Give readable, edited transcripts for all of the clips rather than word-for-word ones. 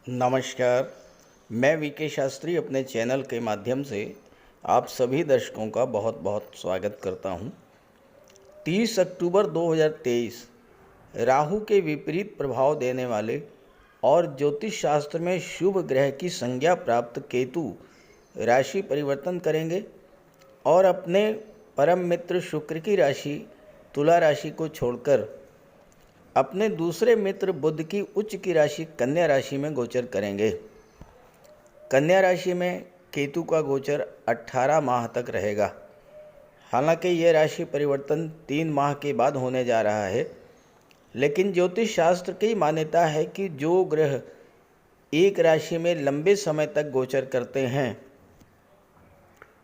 नमस्कार। मैं वीके शास्त्री अपने चैनल के माध्यम से आप सभी दर्शकों का बहुत बहुत स्वागत करता हूं। 30 अक्टूबर 2023 राहु के विपरीत प्रभाव देने वाले और ज्योतिष शास्त्र में शुभ ग्रह की संज्ञा प्राप्त केतु राशि परिवर्तन करेंगे और अपने परम मित्र शुक्र की राशि तुला राशि को छोड़कर अपने दूसरे मित्र बुध की उच्च की राशि कन्या राशि में गोचर करेंगे। कन्या राशि में केतु का गोचर 18 माह तक रहेगा। हालांकि यह राशि परिवर्तन 3 माह के बाद होने जा रहा है, लेकिन ज्योतिष शास्त्र की मान्यता है कि जो ग्रह एक राशि में लंबे समय तक गोचर करते हैं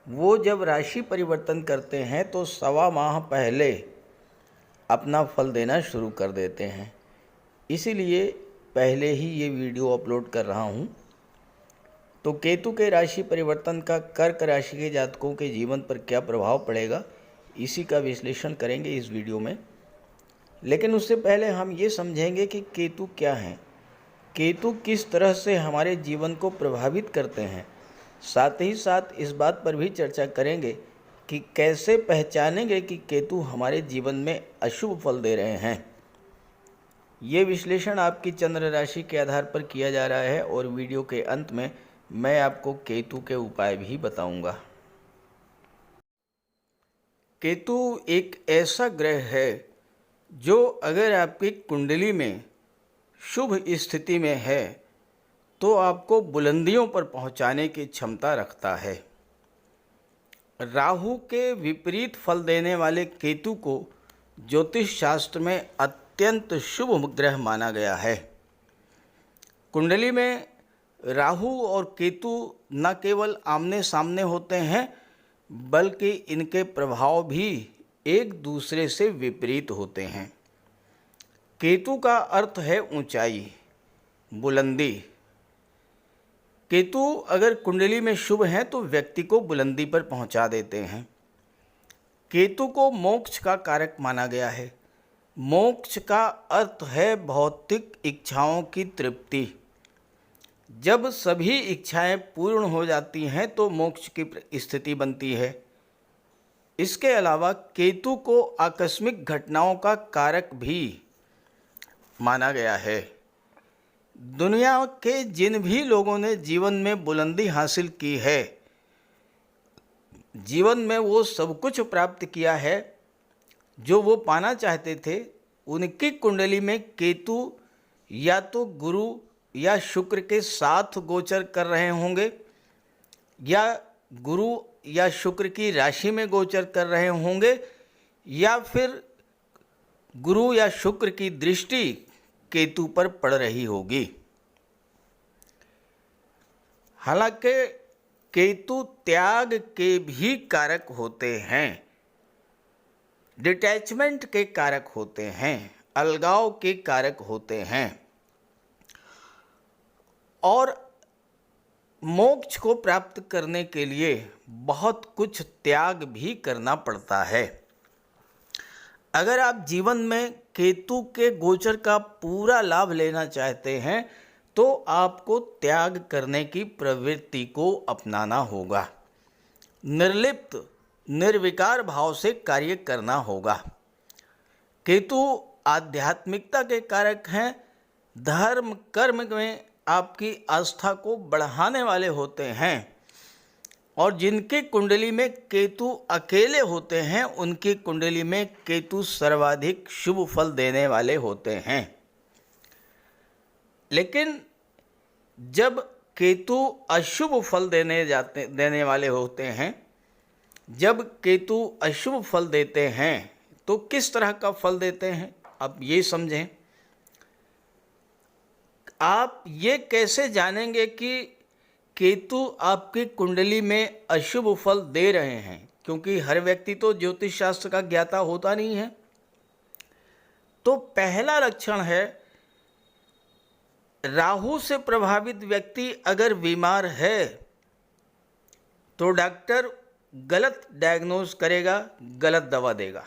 वो जब राशि परिवर्तन करते हैं तो 1.25 माह पहले अपना फल देना शुरू कर देते हैं। इसीलिए पहले ही ये वीडियो अपलोड कर रहा हूँ। तो केतु के राशि परिवर्तन का कर्क राशि के जातकों के जीवन पर क्या प्रभाव पड़ेगा, इसी का विश्लेषण करेंगे इस वीडियो में। लेकिन उससे पहले हम ये समझेंगे कि केतु क्या हैं, केतु किस तरह से हमारे जीवन को प्रभावित करते हैं। साथ ही साथ इस बात पर भी चर्चा करेंगे कि कैसे पहचानेंगे कि केतु हमारे जीवन में अशुभ फल दे रहे हैं। ये विश्लेषण आपकी चंद्र राशि के आधार पर किया जा रहा है और वीडियो के अंत में मैं आपको केतु के उपाय भी बताऊंगा। केतु एक ऐसा ग्रह है जो अगर आपकी कुंडली में शुभ स्थिति में है तो आपको बुलंदियों पर पहुंचाने की क्षमता रखता है। राहु के विपरीत फल देने वाले केतु को ज्योतिष शास्त्र में अत्यंत शुभ ग्रह माना गया है। कुंडली में राहु और केतु न केवल आमने सामने होते हैं बल्कि इनके प्रभाव भी एक दूसरे से विपरीत होते हैं। केतु का अर्थ है ऊंचाई, बुलंदी। केतु अगर कुंडली में शुभ हैं तो व्यक्ति को बुलंदी पर पहुंचा देते हैं। केतु को मोक्ष का कारक माना गया है। मोक्ष का अर्थ है भौतिक इच्छाओं की तृप्ति। जब सभी इच्छाएं पूर्ण हो जाती हैं तो मोक्ष की स्थिति बनती है। इसके अलावा केतु को आकस्मिक घटनाओं का कारक भी माना गया है। दुनिया के जिन भी लोगों ने जीवन में बुलंदी हासिल की है, जीवन में वो सब कुछ प्राप्त किया है जो वो पाना चाहते थे, उनकी कुंडली में केतु या तो गुरु या शुक्र के साथ गोचर कर रहे होंगे या गुरु या शुक्र की राशि में गोचर कर रहे होंगे या फिर गुरु या शुक्र की दृष्टि केतु पर पड़ रही होगी। हालांकि केतु त्याग के भी कारक होते हैं, डिटैचमेंट के कारक होते हैं, अलगाव के कारक होते हैं और मोक्ष को प्राप्त करने के लिए बहुत कुछ त्याग भी करना पड़ता है। अगर आप जीवन में केतु के गोचर का पूरा लाभ लेना चाहते हैं तो आपको त्याग करने की प्रवृत्ति को अपनाना होगा। निर्लिप्त निर्विकार भाव से कार्य करना होगा। केतु आध्यात्मिकता के कारक हैं। धर्म कर्म में आपकी आस्था को बढ़ाने वाले होते हैं और जिनकी कुंडली में केतु अकेले होते हैं उनकी कुंडली में केतु सर्वाधिक शुभ फल देने वाले होते हैं। लेकिन जब केतु अशुभ फल देने वाले होते हैं, जब केतु अशुभ फल देते हैं तो किस तरह का फल देते हैं आप ये समझें। आप ये कैसे जानेंगे कि केतु आपकी कुंडली में अशुभ फल दे रहे हैं, क्योंकि हर व्यक्ति तो ज्योतिष शास्त्र का ज्ञाता होता नहीं है। तो पहला लक्षण है, राहु से प्रभावित व्यक्ति अगर बीमार है तो डॉक्टर गलत डायग्नोज करेगा, गलत दवा देगा।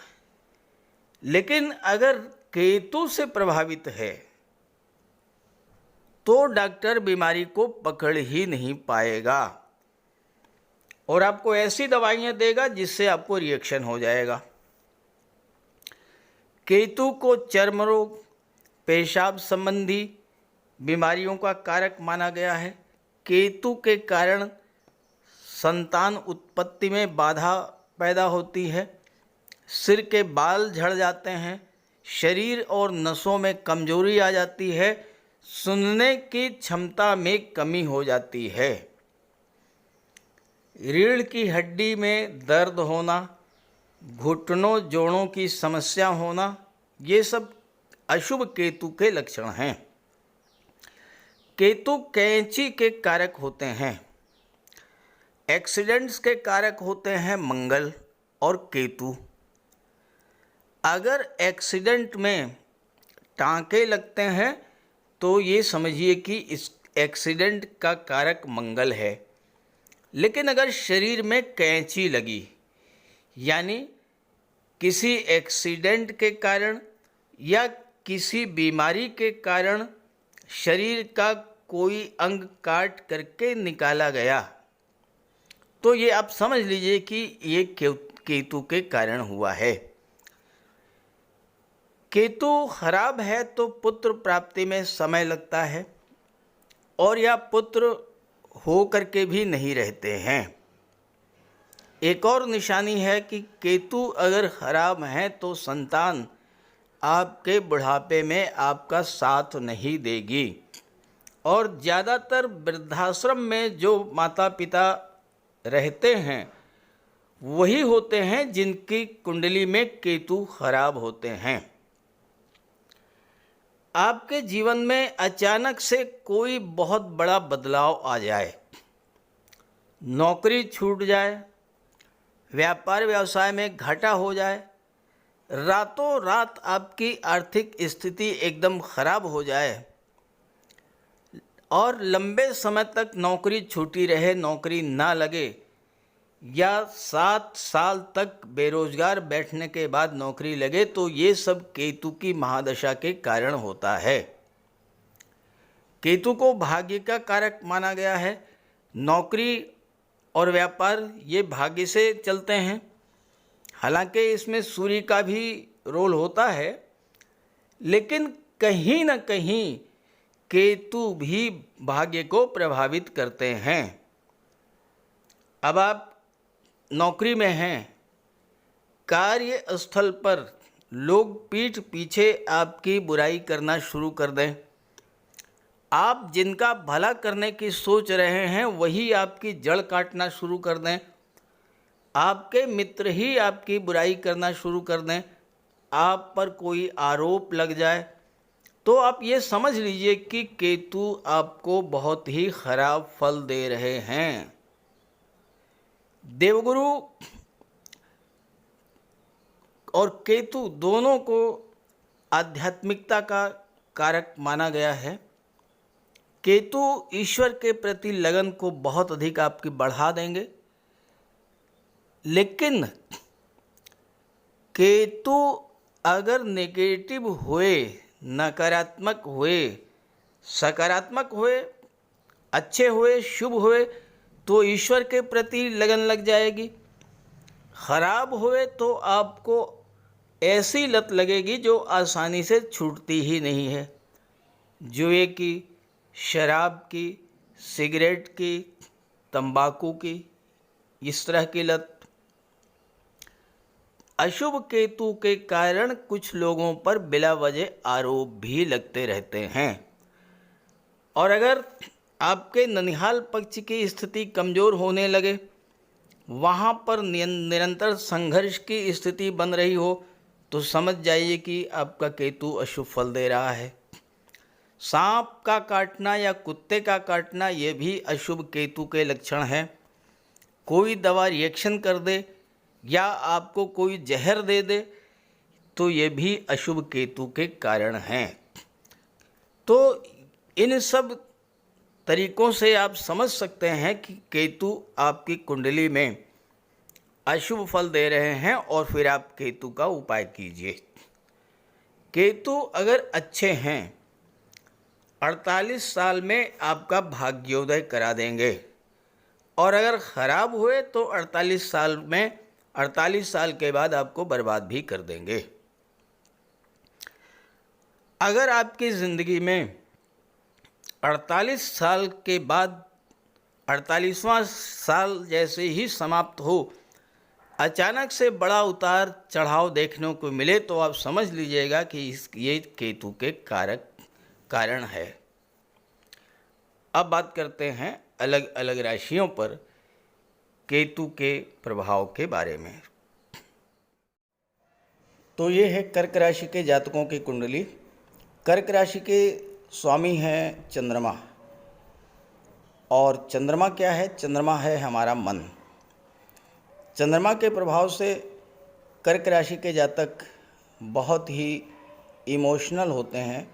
लेकिन अगर केतु से प्रभावित है तो डॉक्टर बीमारी को पकड़ ही नहीं पाएगा और आपको ऐसी दवाइयाँ देगा जिससे आपको रिएक्शन हो जाएगा। केतु को चर्म रोग, पेशाब संबंधी बीमारियों का कारक माना गया है। केतु के कारण संतान उत्पत्ति में बाधा पैदा होती है, सिर के बाल झड़ जाते हैं, शरीर और नसों में कमजोरी आ जाती है, सुनने की क्षमता में कमी हो जाती है, रीढ़ की हड्डी में दर्द होना, घुटनों जोड़ों की समस्या होना, ये सब अशुभ केतु के लक्षण हैं। केतु कैंची के कारक होते हैं। एक्सीडेंट्स के कारक होते हैं मंगल और केतु। अगर एक्सीडेंट में टांके लगते हैं तो ये समझिए कि इस एक्सीडेंट का कारक मंगल है। लेकिन अगर शरीर में कैंची लगी, यानी किसी एक्सीडेंट के कारण या किसी बीमारी के कारण शरीर का कोई अंग काट करके निकाला गया, तो ये आप समझ लीजिए कि ये केतु के कारण हुआ है। केतु खराब है तो पुत्र प्राप्ति में समय लगता है और या पुत्र हो करके भी नहीं रहते हैं। एक और निशानी है कि केतु अगर खराब है तो संतान आपके बुढ़ापे में आपका साथ नहीं देगी और ज़्यादातर वृद्धाश्रम में जो माता पिता रहते हैं वही होते हैं जिनकी कुंडली में केतु खराब होते हैं। आपके जीवन में अचानक से कोई बहुत बड़ा बदलाव आ जाए, नौकरी छूट जाए, व्यापार व्यवसाय में घाटा हो जाए, रातों रात आपकी आर्थिक स्थिति एकदम खराब हो जाए और लंबे समय तक नौकरी छूटी रहे, नौकरी ना लगे, या 7 साल तक बेरोजगार बैठने के बाद नौकरी लगे, तो ये सब केतु की महादशा के कारण होता है। केतु को भाग्य का कारक माना गया है। नौकरी और व्यापार ये भाग्य से चलते हैं। हालांकि इसमें सूर्य का भी रोल होता है, लेकिन कहीं न कहीं केतु भी भाग्य को प्रभावित करते हैं। अब आप नौकरी में हैं, कार्यस्थल पर लोग पीठ पीछे आपकी बुराई करना शुरू कर दें, आप जिनका भला करने की सोच रहे हैं वही आपकी जड़ काटना शुरू कर दें, आपके मित्र ही आपकी बुराई करना शुरू कर दें, आप पर कोई आरोप लग जाए, तो आप ये समझ लीजिए कि केतु आपको बहुत ही खराब फल दे रहे हैं। देवगुरु और केतु दोनों को आध्यात्मिकता का कारक माना गया है। केतु ईश्वर के प्रति लगन को बहुत अधिक आपकी बढ़ा देंगे, लेकिन केतु अगर नेगेटिव हुए, नकारात्मक हुए, सकारात्मक हुए, अच्छे हुए, शुभ हुए, तो ईश्वर के प्रति लगन लग जाएगी। खराब हुए तो आपको ऐसी लत लगेगी जो आसानी से छूटती ही नहीं है। जुए की, शराब की, सिगरेट की, तंबाकू की, इस तरह की लत। अशुभ केतु के कारण कुछ लोगों पर बिला वजह आरोप भी लगते रहते हैं। और अगर आपके ननिहाल पक्ष की स्थिति कमज़ोर होने लगे, वहाँ पर निरंतर संघर्ष की स्थिति बन रही हो, तो समझ जाइए कि आपका केतु अशुभ फल दे रहा है। सांप का काटना या कुत्ते का काटना ये भी अशुभ केतु के लक्षण हैं। कोई दवा रिएक्शन कर दे या आपको कोई जहर दे दे, तो ये भी अशुभ केतु के कारण हैं। तो इन सब तरीक़ों से आप समझ सकते हैं कि केतु आपकी कुंडली में अशुभ फल दे रहे हैं और फिर आप केतु का उपाय कीजिए। केतु अगर अच्छे हैं 48 साल में आपका भाग्योदय करा देंगे, और अगर ख़राब हुए तो 48 साल में 48 साल के बाद आपको बर्बाद भी कर देंगे। अगर आपकी ज़िंदगी में 48 साल के बाद 48वां साल जैसे ही समाप्त हो अचानक से बड़ा उतार चढ़ाव देखने को मिले तो आप समझ लीजिएगा कि ये केतु के कारण है। अब बात करते हैं अलग अलग राशियों पर केतु के प्रभाव के बारे में। तो ये है कर्क राशि के जातकों की कुंडली। कर्क राशि के स्वामी हैं चंद्रमा, और चंद्रमा क्या है? चंद्रमा है हमारा मन। चंद्रमा के प्रभाव से कर्क राशि के जातक बहुत ही इमोशनल होते हैं,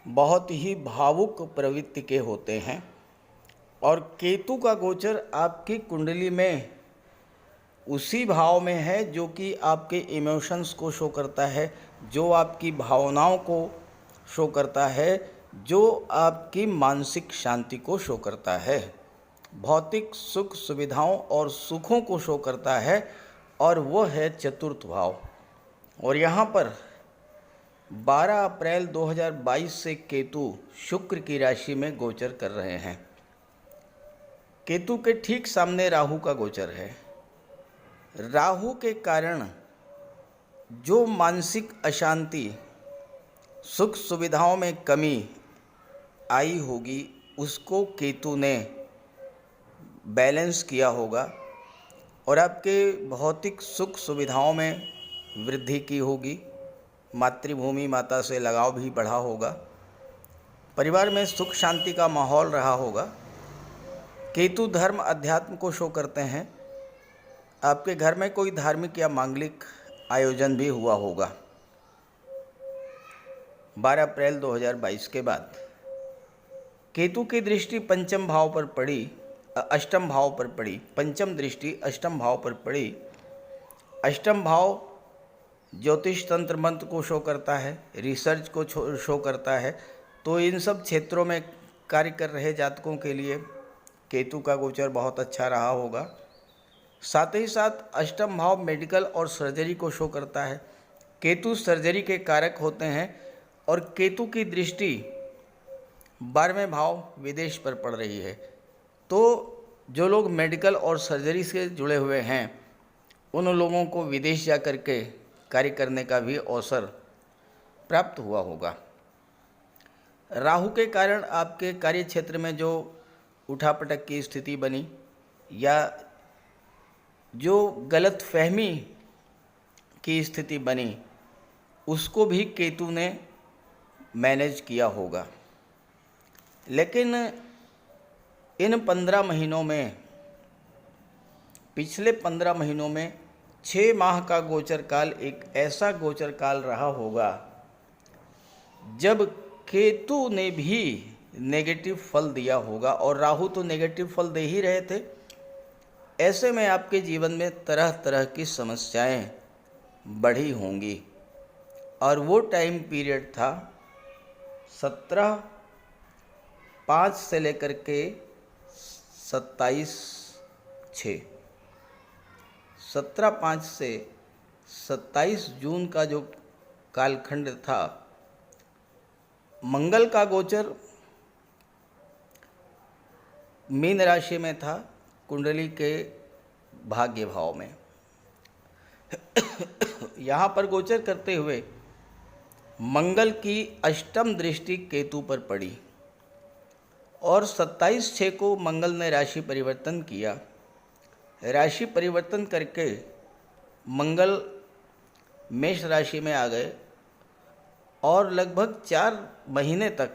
बहुत ही भावुक प्रवृत्ति के होते हैं, और केतु का गोचर आपकी कुंडली में उसी भाव में है जो कि आपके इमोशंस को शो करता है, जो आपकी भावनाओं को शो करता है, जो आपकी मानसिक शांति को शो करता है, भौतिक सुख सुविधाओं और सुखों को शो करता है, और वो है चतुर्थ भाव। और यहाँ पर 12 अप्रैल 2022 से केतु शुक्र की राशि में गोचर कर रहे हैं। केतु के ठीक सामने राहु का गोचर है। राहु के कारण जो मानसिक अशांति, सुख सुविधाओं में कमी आई होगी, उसको केतु ने बैलेंस किया होगा, और आपके भौतिक सुख सुविधाओं में वृद्धि की होगी। मातृभूमि माता से लगाव भी बढ़ा होगा, परिवार में सुख शांति का माहौल रहा होगा। केतु धर्म अध्यात्म को शो करते हैं। आपके घर में कोई धार्मिक या मांगलिक आयोजन भी हुआ होगा 12 अप्रैल 2022 के बाद। केतु की दृष्टि पंचम भाव पर पड़ी, अष्टम भाव पर पड़ी। पंचम दृष्टि अष्टम भाव पर पड़ी। अष्टम भाव ज्योतिष तंत्र मंत्र को शो करता है, रिसर्च को शो करता है। तो इन सब क्षेत्रों में कार्य कर रहे जातकों के लिए केतु का गोचर बहुत अच्छा रहा होगा। साथ ही साथ अष्टम भाव मेडिकल और सर्जरी को शो करता है। केतु सर्जरी के कारक होते हैं, और केतु की दृष्टि 12वें भाव विदेश पर पड़ रही है। तो जो लोग मेडिकल और सर्जरी से जुड़े हुए हैं उन लोगों को विदेश जा कर के कार्य करने का भी अवसर प्राप्त हुआ होगा। राहु के कारण आपके कार्य क्षेत्र में जो उठापटक की स्थिति बनी या जो गलत फहमी की स्थिति बनी, उसको भी केतु ने मैनेज किया होगा। लेकिन इन 15 महीनों में, पिछले 15 महीनों में 6 माह का गोचर काल एक ऐसा गोचर काल रहा होगा जब केतु ने भी नेगेटिव फल दिया होगा, और राहु तो नेगेटिव फल दे ही रहे थे। ऐसे में आपके जीवन में तरह तरह की समस्याएं बढ़ी होंगी, और वो टाइम पीरियड था 17/5 से लेकर के 27/6, 17/5 से 27 जून का जो कालखंड था। मंगल का गोचर मीन राशि में था, कुंडली के भाग्य भाव में। यहाँ पर गोचर करते हुए मंगल की अष्टम दृष्टि केतु पर पड़ी, और 27/6 को मंगल ने राशि परिवर्तन किया। राशि परिवर्तन करके मंगल मेष राशि में आ गए, और लगभग 4 महीने तक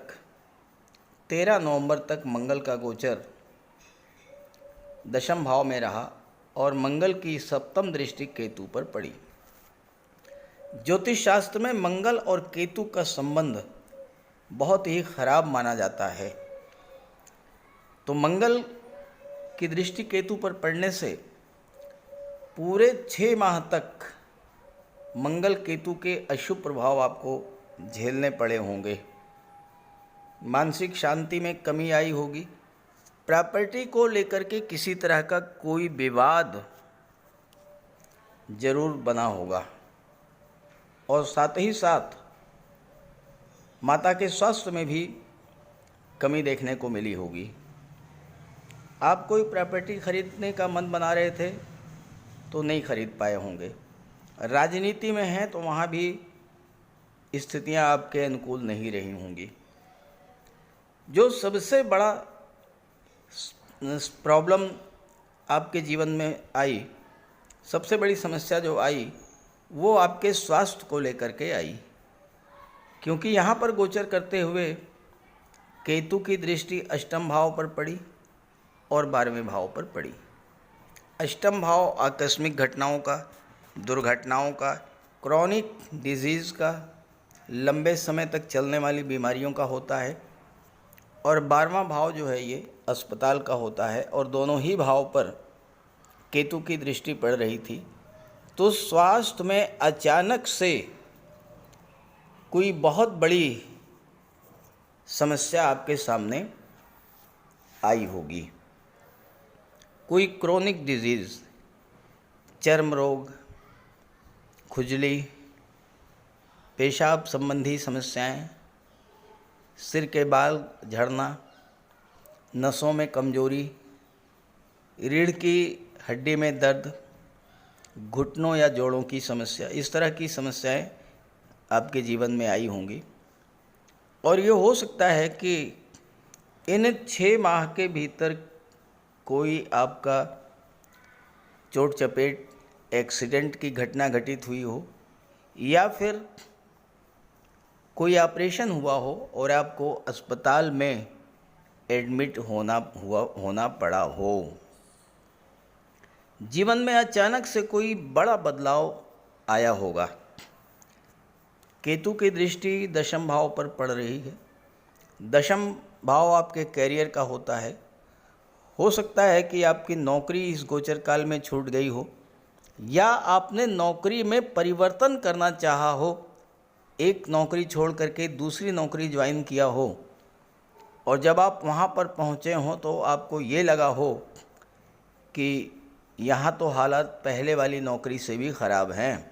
13 नवंबर तक मंगल का गोचर दशम भाव में रहा, और मंगल की सप्तम दृष्टि केतु पर पड़ी। ज्योतिष शास्त्र में मंगल और केतु का संबंध बहुत ही खराब माना जाता है। तो मंगल की दृष्टि केतु पर पड़ने से पूरे 6 माह तक मंगल केतु के अशुभ प्रभाव आपको झेलने पड़े होंगे। मानसिक शांति में कमी आई होगी। प्रॉपर्टी को लेकर के किसी तरह का कोई विवाद जरूर बना होगा और साथ ही साथ माता के स्वास्थ्य में भी कमी देखने को मिली होगी। आप कोई प्रॉपर्टी खरीदने का मन बना रहे थे तो नहीं खरीद पाए होंगे। राजनीति में हैं तो वहाँ भी स्थितियाँ आपके अनुकूल नहीं रही होंगी। जो सबसे बड़ा प्रॉब्लम आपके जीवन में आई, सबसे बड़ी समस्या जो आई वो आपके स्वास्थ्य को लेकर के आई, क्योंकि यहाँ पर गोचर करते हुए केतु की दृष्टि अष्टम भाव पर पड़ी और 12वें भाव पर पड़ी। अष्टम भाव आकस्मिक घटनाओं का, दुर्घटनाओं का, क्रॉनिक डिजीज़ का, लंबे समय तक चलने वाली बीमारियों का होता है और 12वां भाव जो है ये अस्पताल का होता है। और दोनों ही भाव पर केतु की दृष्टि पड़ रही थी, तो स्वास्थ्य में अचानक से कोई बहुत बड़ी समस्या आपके सामने आई होगी। कोई क्रोनिक डिजीज़, चर्म रोग, खुजली, पेशाब संबंधी समस्याएं, सिर के बाल झड़ना, नसों में कमजोरी, रीढ़ की हड्डी में दर्द, घुटनों या जोड़ों की समस्या, इस तरह की समस्याएं आपके जीवन में आई होंगी। और ये हो सकता है कि इन 6 माह के भीतर कोई आपका चोट चपेट, एक्सीडेंट की घटना घटित हुई हो या फिर कोई ऑपरेशन हुआ हो और आपको अस्पताल में एडमिट होना पड़ा हो। जीवन में अचानक से कोई बड़ा बदलाव आया होगा। केतु की दृष्टि दशम भाव पर पड़ रही है। दशम भाव आपके कैरियर का होता है। हो सकता है कि आपकी नौकरी इस गोचर काल में छूट गई हो या आपने नौकरी में परिवर्तन करना चाहा हो, एक नौकरी छोड़ करके दूसरी नौकरी ज्वाइन किया हो और जब आप वहाँ पर पहुँचे हों तो आपको ये लगा हो कि यहाँ तो हालात पहले वाली नौकरी से भी ख़राब हैं।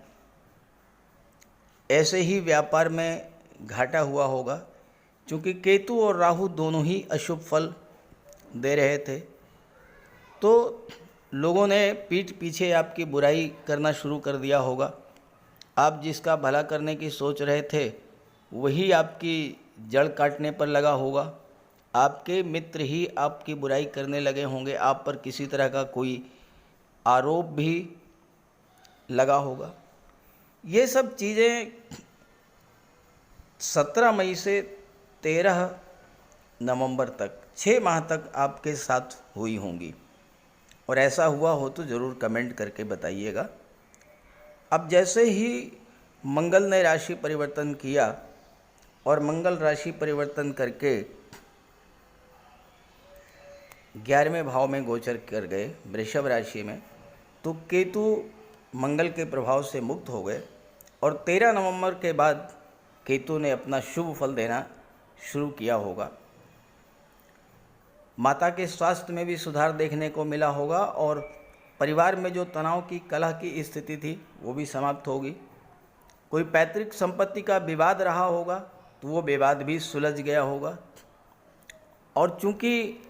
ऐसे ही व्यापार में घाटा हुआ करना, क्योंकि केतु और राहु दोनों ही अशुभ फल दे रहे थे, तो लोगों ने पीठ पीछे आपकी बुराई करना शुरू कर दिया होगा। आप जिसका भला करने की सोच रहे थे वही आपकी जड़ काटने पर लगा होगा। आपके मित्र ही आपकी बुराई करने लगे होंगे, आप पर किसी तरह का कोई आरोप भी लगा होगा। ये सब चीज़ें 17 मई से 13 नवंबर तक 6 माह तक आपके साथ हुई होंगी और ऐसा हुआ हो तो ज़रूर कमेंट करके बताइएगा। अब जैसे ही मंगल ने राशि परिवर्तन किया और मंगल राशि परिवर्तन करके 11वें भाव में गोचर कर गए वृषभ राशि में, तो केतु मंगल के प्रभाव से मुक्त हो गए और 13 नवंबर के बाद केतु ने अपना शुभ फल देना शुरू किया होगा। माता के स्वास्थ्य में भी सुधार देखने को मिला होगा और परिवार में जो तनाव की कलह की स्थिति थी वो भी समाप्त होगी। कोई पैतृक संपत्ति का विवाद रहा होगा तो वो विवाद भी सुलझ गया होगा। और चूंकि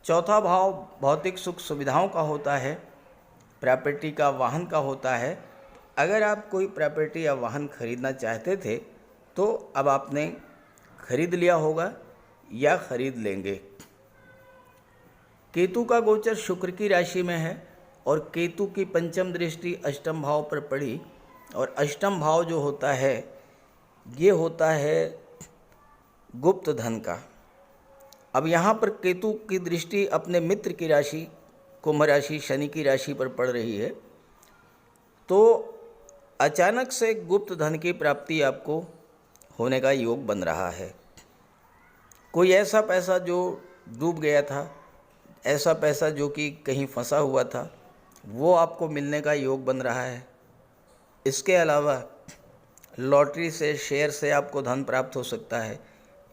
चौथा भाव भौतिक सुख सुविधाओं का होता है, प्रॉपर्टी का, वाहन का होता है, अगर आप कोई प्रॉपर्टी या वाहन खरीदना चाहते थे तो अब आपने खरीद लिया होगा या खरीद लेंगे। केतु का गोचर शुक्र की राशि में है और केतु की पंचम दृष्टि अष्टम भाव पर पड़ी और अष्टम भाव जो होता है ये होता है गुप्त धन का। अब यहाँ पर केतु की दृष्टि अपने मित्र की राशि कुंभ राशि शनि की राशि पर पड़ रही है, तो अचानक से गुप्त धन की प्राप्ति आपको होने का योग बन रहा है। कोई ऐसा पैसा जो डूब गया था, ऐसा पैसा जो कि कहीं फंसा हुआ था, वो आपको मिलने का योग बन रहा है। इसके अलावा लॉटरी से, शेयर से आपको धन प्राप्त हो सकता है।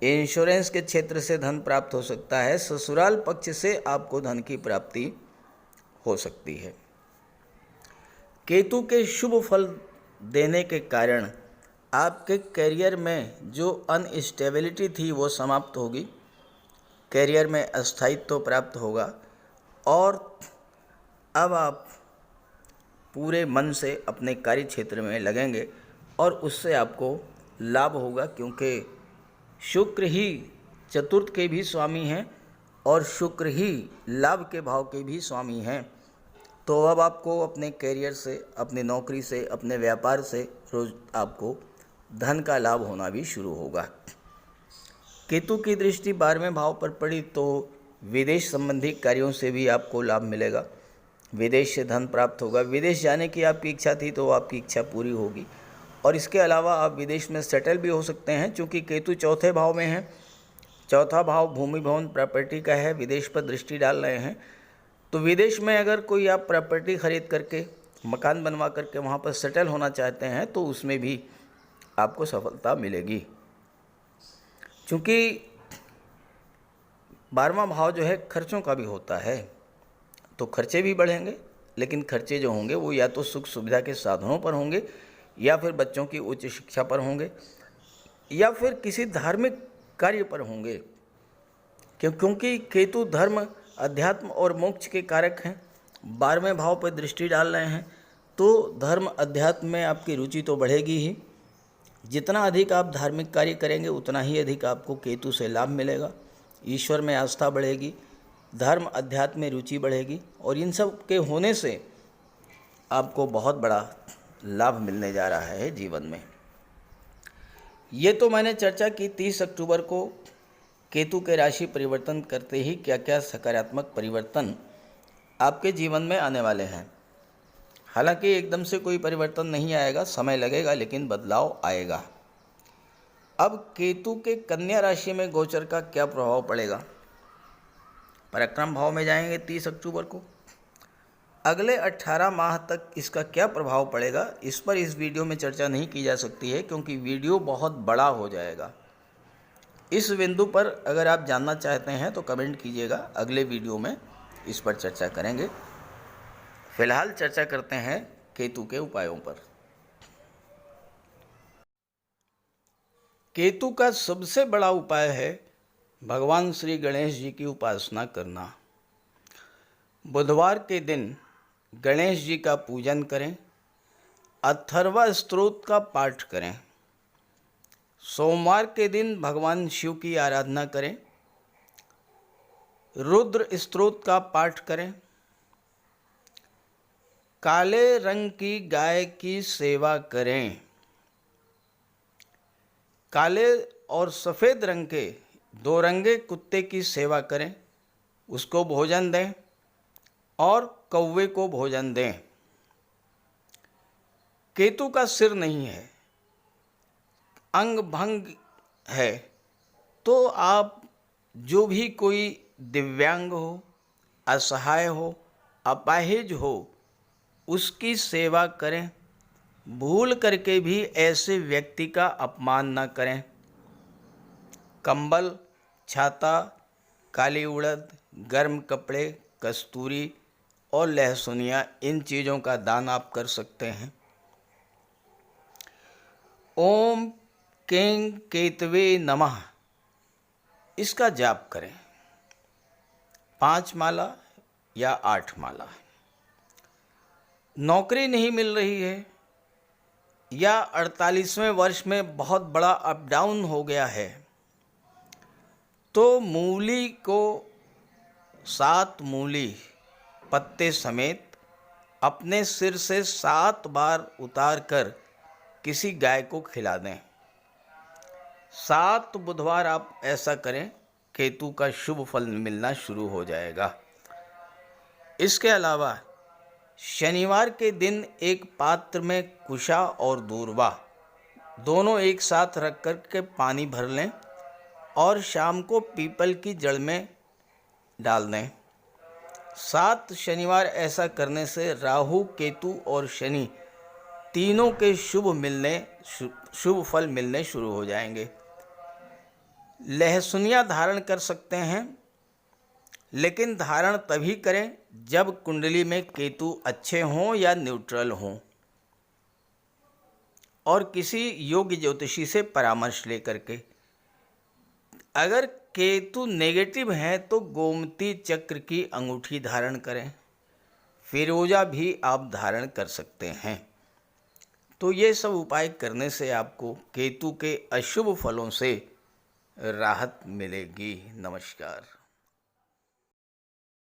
इंश्योरेंस के क्षेत्र से धन प्राप्त हो सकता है। ससुराल पक्ष से आपको धन की प्राप्ति हो सकती है। केतु के शुभ फल देने के कारण आपके करियर में जो अनस्टेबिलिटी थी वो समाप्त होगी, करियर में स्थायित्व प्राप्त होगा और अब आप पूरे मन से अपने कार्य क्षेत्र में लगेंगे और उससे आपको लाभ होगा, क्योंकि शुक्र ही चतुर्थ के भी स्वामी हैं और शुक्र ही लाभ के भाव के भी स्वामी हैं। तो अब आपको अपने करियर से, अपनी नौकरी से, अपने व्यापार से रोज आपको धन का लाभ होना भी शुरू होगा। केतु की दृष्टि 12वें भाव पर पड़ी तो विदेश संबंधी कार्यों से भी आपको लाभ मिलेगा, विदेश से धन प्राप्त होगा। विदेश जाने की आपकी इच्छा थी तो आपकी इच्छा पूरी होगी और इसके अलावा आप विदेश में सेटल भी हो सकते हैं, क्योंकि केतु चौथे भाव में है। चौथा भाव भूमि भवन प्रॉपर्टी का है, विदेश पर दृष्टि डाल रहे हैं। तो विदेश में अगर कोई आप प्रॉपर्टी खरीद करके, मकान बनवा करके वहाँ पर सेटल होना चाहते हैं तो उसमें भी आपको सफलता मिलेगी, क्योंकि 12वां भाव जो है खर्चों का भी होता है। तो खर्चे भी बढ़ेंगे, लेकिन खर्चे जो होंगे वो या तो सुख सुविधा के साधनों पर होंगे, या फिर बच्चों की उच्च शिक्षा पर होंगे, या फिर किसी धार्मिक कार्य पर होंगे, क्योंकि केतु धर्म, अध्यात्म और मोक्ष के कारक हैं। 12वें भाव पर दृष्टि डाल रहे हैं तो धर्म अध्यात्म में आपकी रुचि तो बढ़ेगी ही। जितना अधिक आप धार्मिक कार्य करेंगे उतना ही अधिक आपको केतु से लाभ मिलेगा। ईश्वर में आस्था बढ़ेगी, धर्म अध्यात्म में रुचि बढ़ेगी और इन सब के होने से आपको बहुत बड़ा लाभ मिलने जा रहा है जीवन में। ये तो मैंने चर्चा की 30 अक्टूबर को केतु के राशि परिवर्तन करते ही क्या क्या सकारात्मक परिवर्तन आपके जीवन में आने वाले हैं। हालांकि एकदम से कोई परिवर्तन नहीं आएगा, समय लगेगा, लेकिन बदलाव आएगा। अब केतु के कन्या राशि में गोचर का क्या प्रभाव पड़ेगा। पराक्रम भाव में जाएंगे 30 अक्टूबर को। अगले 18 माह तक इसका क्या प्रभाव पड़ेगा, इस पर इस वीडियो में चर्चा नहीं की जा सकती है, क्योंकि वीडियो बहुत बड़ा हो जाएगा। इस बिंदु पर अगर आप जानना चाहते हैं तो कमेंट कीजिएगा, अगले वीडियो में इस पर चर्चा करेंगे। फिलहाल चर्चा करते हैं केतु के उपायों पर। केतु का सबसे बड़ा उपाय है भगवान श्री गणेश जी की उपासना करना। बुधवार के दिन गणेश जी का पूजन करें, अथर्वा स्तोत्र का पाठ करें। सोमवार के दिन भगवान शिव की आराधना करें, रुद्र स्तोत्र का पाठ करें। काले रंग की गाय की सेवा करें। काले और सफ़ेद रंग के 2 रंगे कुत्ते की सेवा करें, उसको भोजन दें और कौवे को भोजन दें। केतु का सिर नहीं है, अंग भंग है, तो आप जो भी कोई दिव्यांग हो, असहाय हो, अपाहिज हो, उसकी सेवा करें। भूल करके भी ऐसे व्यक्ति का अपमान न करें। कंबल, छाता, काली उड़द, गर्म कपड़े, कस्तूरी और लहसुनिया, इन चीज़ों का दान आप कर सकते हैं। ओम कें केतवे नमः, इसका जाप करें 5 माला या 8 माला। नौकरी नहीं मिल रही है या 48वें वर्ष में बहुत बड़ा अप डाउन हो गया है, तो मूली को 7 मूली पत्ते समेत अपने सिर से 7 बार उतार कर किसी गाय को खिला दें। 7 बुधवार आप ऐसा करें, केतु का शुभ फल मिलना शुरू हो जाएगा। इसके अलावा शनिवार के दिन एक पात्र में कुशा और दूर्वा दोनों एक साथ रख कर के पानी भर लें और शाम को पीपल की जड़ में डाल दें। 7 शनिवार ऐसा करने से राहु, केतु और शनि तीनों के शुभ फल मिलने शुरू हो जाएंगे। लहसुनिया धारण कर सकते हैं, लेकिन धारण तभी करें जब कुंडली में केतु अच्छे हों या न्यूट्रल हों, और किसी योग्य ज्योतिषी से परामर्श लेकर के। अगर केतु नेगेटिव हैं तो गोमती चक्र की अंगूठी धारण करें, फिरोजा भी आप धारण कर सकते हैं। तो ये सब उपाय करने से आपको केतु के अशुभ फलों से राहत मिलेगी। नमस्कार।